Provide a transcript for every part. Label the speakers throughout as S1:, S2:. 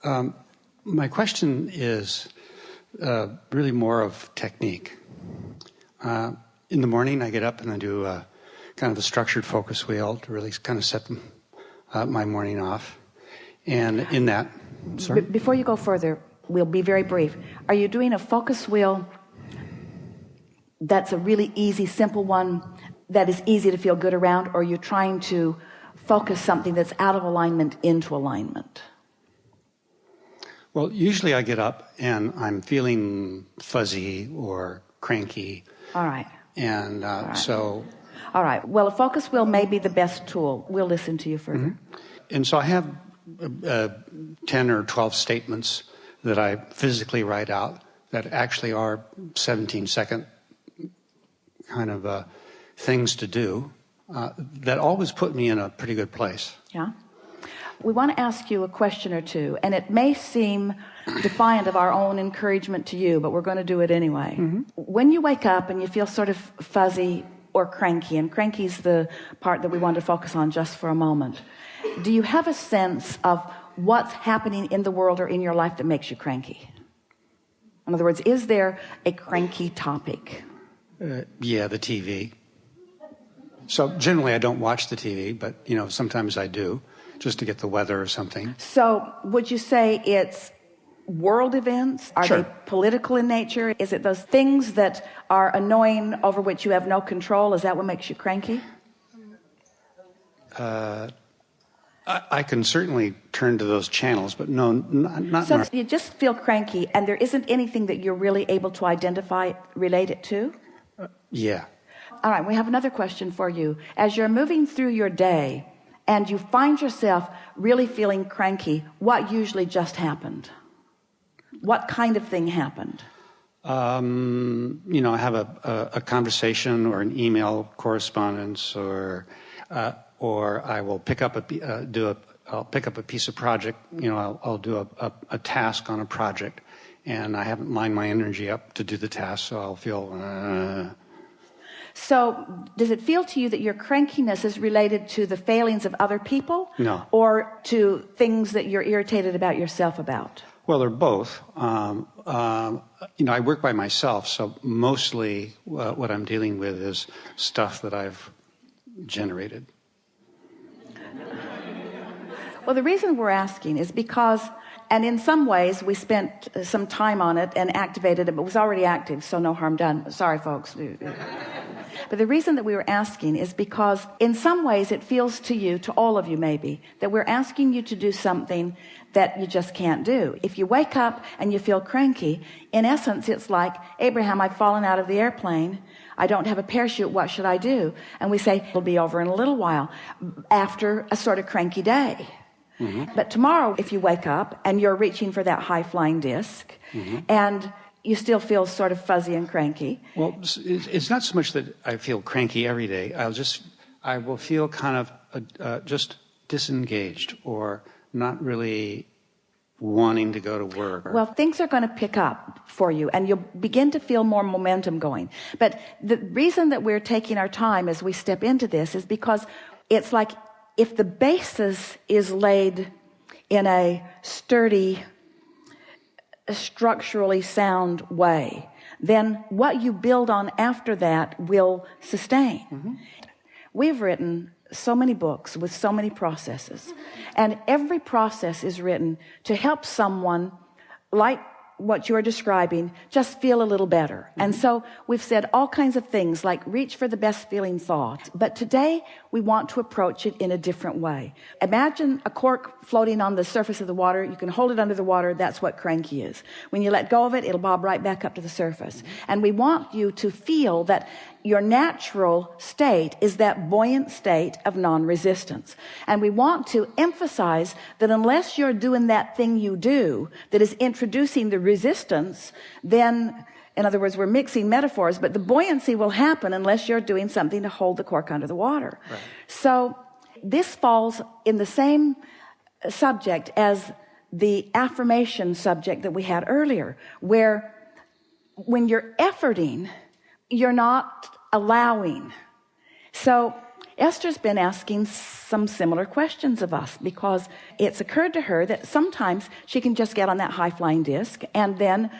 S1: My question is really more of technique. In the morning, I get up and I do kind of a structured focus wheel to really kind of set my morning off. And in that, sorry?
S2: Before you go further, we'll be very brief. Are you doing a focus wheel that's a really easy, simple one that is easy to feel good around, or are you trying to focus something that's out of alignment into alignment?
S1: Well, usually I get up and I'm feeling fuzzy or cranky.
S2: All right.
S1: And
S2: All right.
S1: so...
S2: All right. Well, a focus wheel may be the best tool. We'll listen to you further.
S1: Mm-hmm. And so I have 10 or 12 statements that I physically write out that actually are 17-second kind of things to do that always put me in a pretty good place.
S2: Yeah. We want to ask you a question or two, and it may seem defiant of our own encouragement to you, but we're going to do it anyway. Mm-hmm. When you wake up and you feel sort of fuzzy or cranky, and cranky's the part that we want to focus on just for a moment, do you have a sense of what's happening in the world or in your life that makes you cranky? In other words, is there a cranky topic?
S1: Yeah, the TV. So generally I don't watch the TV, but sometimes I do, just to get the weather or something.
S2: So would you say it's world events? Are
S1: Sure.
S2: they political in nature? Is it those things that are annoying over which you have no control? Is that what makes you cranky?
S1: I can certainly turn to those channels, but no, not.
S2: So you just feel cranky, and there isn't anything that you're really able to identify, relate it to?
S1: Yeah.
S2: All right, we have another question for you. As you're moving through your day and you find yourself really feeling cranky, what usually just happened? What kind of thing happened?
S1: I have a conversation or an email correspondence, or I will pick up I'll pick up a piece of project. I'll do a task on a project, and I haven't lined my energy up to do the task, so I'll feel.
S2: So does it feel to you that your crankiness is related to the failings of other people?
S1: No.
S2: Or to things that you're irritated about yourself about?
S1: Well, they're both. I work by myself, so mostly what I'm dealing with is stuff that I've generated.
S2: Well, the reason we're asking is because, and in some ways we spent some time on it and activated it, but it was already active, so no harm done. Sorry, folks. But the reason that we were asking is because in some ways it feels to you, to all of you maybe, that we're asking you to do something that you just can't do. If you wake up and you feel cranky, in essence it's like, Abraham, I've fallen out of the airplane. I don't have a parachute. What should I do? And we say, it'll be over in a little while, after a sort of cranky day. Mm-hmm. But tomorrow, if you wake up and you're reaching for that high-flying disc, mm-hmm. and you still feel sort of fuzzy and cranky.
S1: Well, it's not so much that I feel cranky every day. I will feel kind of just disengaged or not really wanting to go to work.
S2: Well, things are going to pick up for you and you'll begin to feel more momentum going. But the reason that we're taking our time as we step into this is because it's like if the basis is laid in a sturdy, structurally sound way, then what you build on after that will sustain. Mm-hmm. We've written so many books with so many processes, and every process is written to help someone like what you're describing just feel a little better. Mm-hmm. And so we've said all kinds of things like reach for the best feeling thought, but today we want to approach it in a different way. Imagine a cork floating on the surface of the water. You can hold it under the water. That's what cranky is. When you let go of it, it'll bob right back up to the surface. Mm-hmm. And we want you to feel that your natural state is that buoyant state of non-resistance. And we want to emphasize that unless you're doing that thing you do that is introducing the resistance, then, in other words, we're mixing metaphors, but the buoyancy will happen unless you're doing something to hold the cork under the water. Right. So this falls in the same subject as the affirmation subject that we had earlier, where when you're efforting, you're not allowing. So Esther's been asking some similar questions of us, because it's occurred to her that sometimes she can just get on that high-flying disc, and then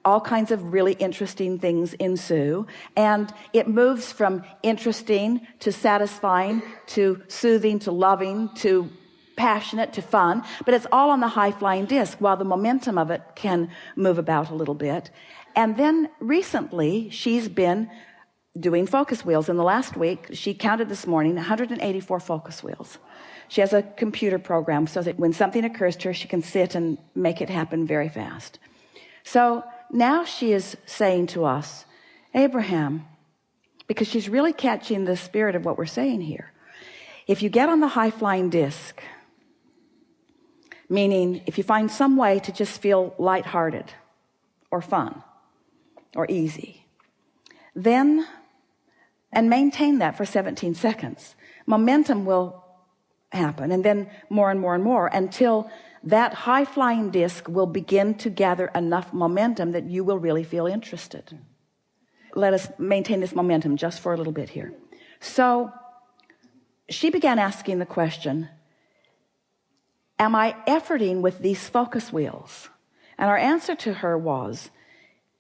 S2: all kinds of really interesting things ensue, and it moves from interesting to satisfying to soothing to loving to passionate to fun, but it's all on the high-flying disc, while the momentum of it can move about a little bit. And then recently she's been doing focus wheels. In the last week, she counted this morning 184 focus wheels. She has a computer program so that when something occurs to her, she can sit and make it happen very fast. So now she is saying to us, Abraham, because she's really catching the spirit of what we're saying here, if you get on the high-flying disc, meaning if you find some way to just feel lighthearted or fun or easy, then, and maintain that for 17 seconds, momentum will happen, and then more and more and more, until that high-flying disc will begin to gather enough momentum that you will really feel interested. Let us maintain this momentum just for a little bit here. So she began asking the question, am I efforting with these focus wheels? And our answer to her was,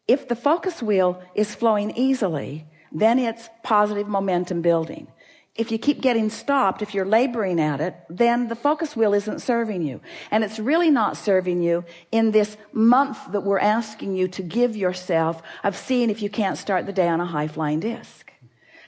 S2: if the focus wheel is flowing easily, then it's positive momentum building. If you keep getting stopped, if you're laboring at it, then the focus wheel isn't serving you. And it's really not serving you in this month that we're asking you to give yourself of seeing if you can't start the day on a high-flying disc.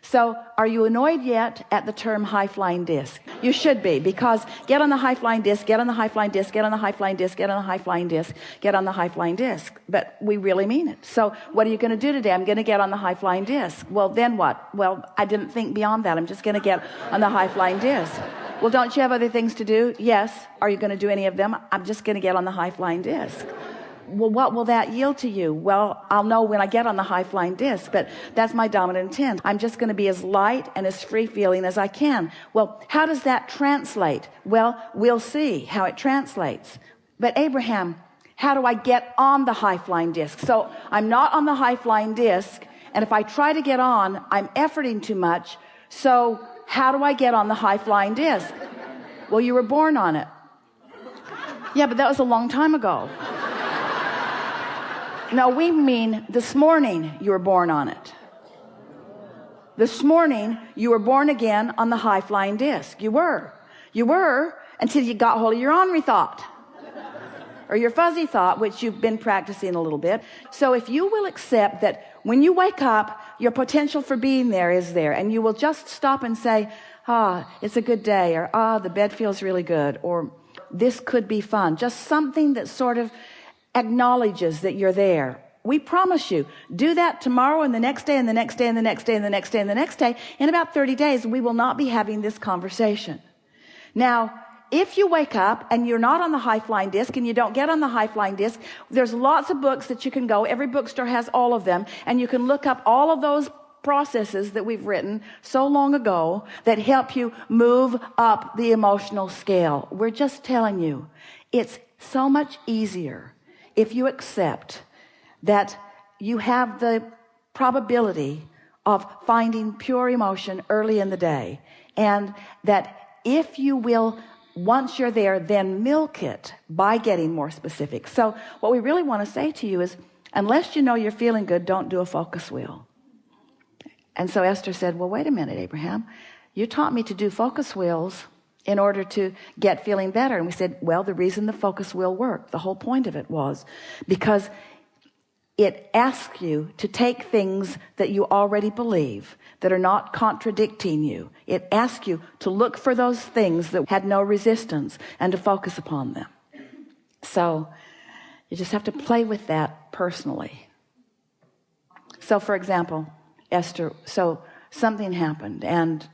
S2: So are you annoyed yet at the term high-flying disc? You should be, because get on the high-flying disc, get on the high-flying disc, get on the high-flying disc, get on the high-flying disc, get on the high-flying disc. But we really mean it. So what are you going to do today? I'm going to get on the high-flying disc. Well, then what? Well, I didn't think beyond that. I'm just going to get on the high-flying disc. Well, don't you have other things to do? Yes. Are you going to do any of them? I'm just going to get on the high-flying disc. Well, what will that yield to you? Well, I'll know when I get on the high-flying disc, but that's my dominant intent. I'm just going to be as light and as free-feeling as I can. Well, how does that translate? Well, we'll see how it translates. But Abraham, how do I get on the high-flying disc? So I'm not on the high-flying disc, and if I try to get on, I'm efforting too much. So how do I get on the high-flying disc? Well, you were born on it. Yeah, but that was a long time ago. No, we mean this morning you were born on it. This morning you were born again on the high-flying disc. You were until you got hold of your ornery thought or your fuzzy thought, which you've been practicing a little bit. So if you will accept that when you wake up, your potential for being there is there, and you will just stop and say, it's a good day, or the bed feels really good, or this could be fun, just something that sort of acknowledges that you're there. We promise you, do that tomorrow and the next day and the next day and the next day and the next day and the next day. In about 30 days, we will not be having this conversation. Now, if you wake up and you're not on the high-flying disc and you don't get on the high-flying disc, there's lots of books that you can go. Every bookstore has all of them, and you can look up all of those processes that we've written so long ago that help you move up the emotional scale. We're just telling you, it's so much easier if you accept that you have the probability of finding pure emotion early in the day, and that if you will, once you're there, then milk it by getting more specific. So what we really want to say to you is, unless you know you're feeling good, don't do a focus wheel. And so Esther said, well, wait a minute, Abraham, you taught me to do focus wheels in order to get feeling better. And we said, well, the reason the focus wheel worked, the whole point of it was because it asks you to take things that you already believe that are not contradicting you. It asks you to look for those things that had no resistance and to focus upon them. So you just have to play with that personally. So for example, Esther, so something happened, and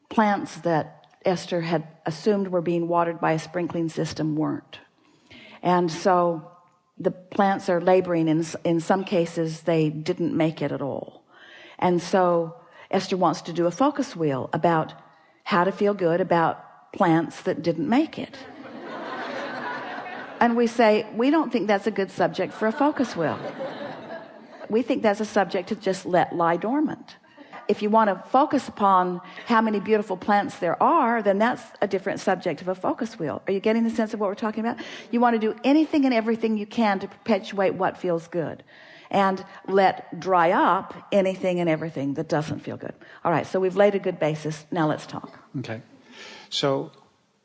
S2: plants that Esther had assumed were being watered by a sprinkling system weren't. And so the plants are laboring. In some cases, they didn't make it at all. And so Esther wants to do a focus wheel about how to feel good about plants that didn't make it. And we say, we don't think that's a good subject for a focus wheel. We think that's a subject to just let lie dormant. if you want to focus upon how many beautiful plants there are, then that's a different subject of a focus wheel. Are you getting the sense of what we're talking about? You want to do anything and everything you can to perpetuate what feels good, and let dry up anything and everything that doesn't feel good. All right, so we've laid a good basis. Now let's talk.
S1: Okay. So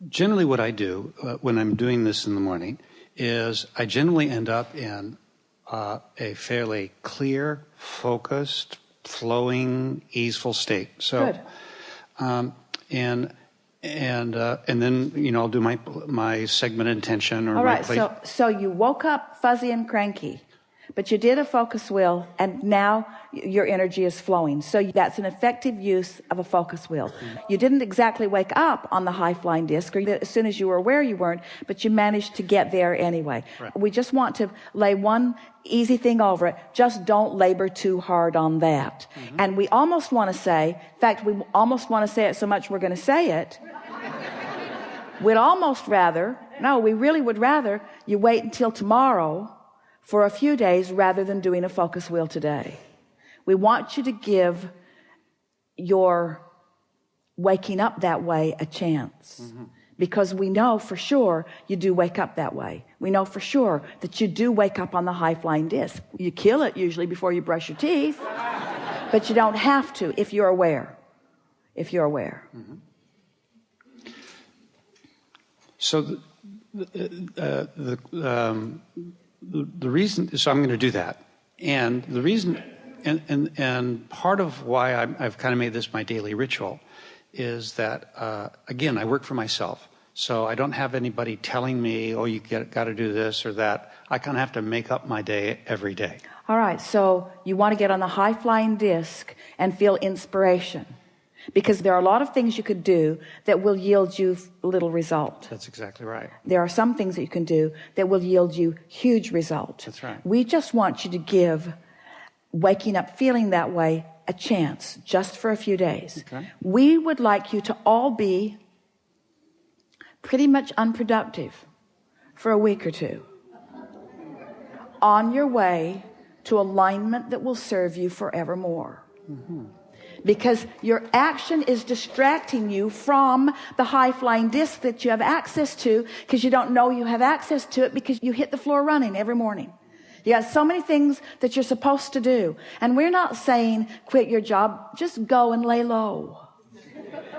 S1: generally what I do when I'm doing this in the morning is I generally end up in a fairly clear, focused, flowing, easeful state. So,
S2: Good.
S1: And then, you know, I'll do my segment intention or
S2: all right,
S1: my
S2: so you woke up fuzzy and cranky, but you did a focus wheel, and now your energy is flowing. So that's an effective use of a focus wheel. You didn't exactly wake up on the high flying disc, or as soon as you were aware you weren't, but you managed to get there anyway.
S1: Right.
S2: We just want to lay one easy thing over it. Just don't labor too hard on that. And we almost want to say, in fact, we almost want to say it so much we're going to say it. We'd almost rather, no, we really would rather you wait until tomorrow for a few days rather than doing a focus wheel today. We want you to give your waking up that way a chance, because we know for sure you do wake up that way. We know for sure that you do wake up on the high flying disc. You kill it usually before you brush your teeth, but you don't have to if you're aware. If you're aware.
S1: So the reason, so I'm going to do that, and the reason, and part of why I've kind of made this my daily ritual is that again, I work for myself, so I don't have anybody telling me, oh, you got to do this or that. I kind of have to make up my day every day.
S2: All right, so you want to get on the high flying disc and feel inspiration, because there are a lot of things you could do that will yield you little result.
S1: That's exactly right.
S2: There are some things that you can do that will yield you huge result.
S1: That's right.
S2: We just want you to give waking up feeling that way a chance, just for a few days.
S1: Okay.
S2: We would like you to all be pretty much unproductive for a week or two, on your way to alignment that will serve you forevermore. Because your action is distracting you from the high flying disc that you have access to, because you don't know you have access to it because you hit the floor running every morning. You got so many things that you're supposed to do. And we're not saying quit your job, just go and lay low.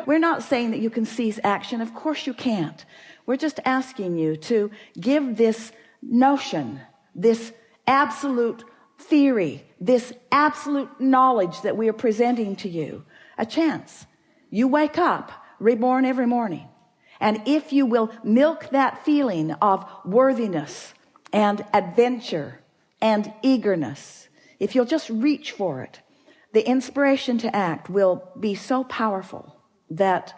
S2: We're not saying that you can cease action. Of course you can't. We're just asking you to give this notion, this absolute theory, this absolute knowledge that we are presenting to you a chance. You wake up reborn every morning, and if you will milk that feeling of worthiness and adventure and eagerness, if you'll just reach for it, the inspiration to act will be so powerful that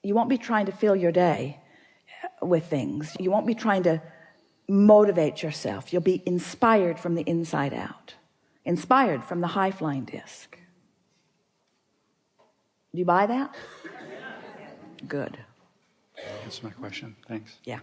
S2: you won't be trying to fill your day with things. You won't be trying to motivate yourself. You'll be inspired from the inside out, inspired from the high flying disc. Do you buy that? Good.
S1: That's my question. Thanks.
S2: Yeah.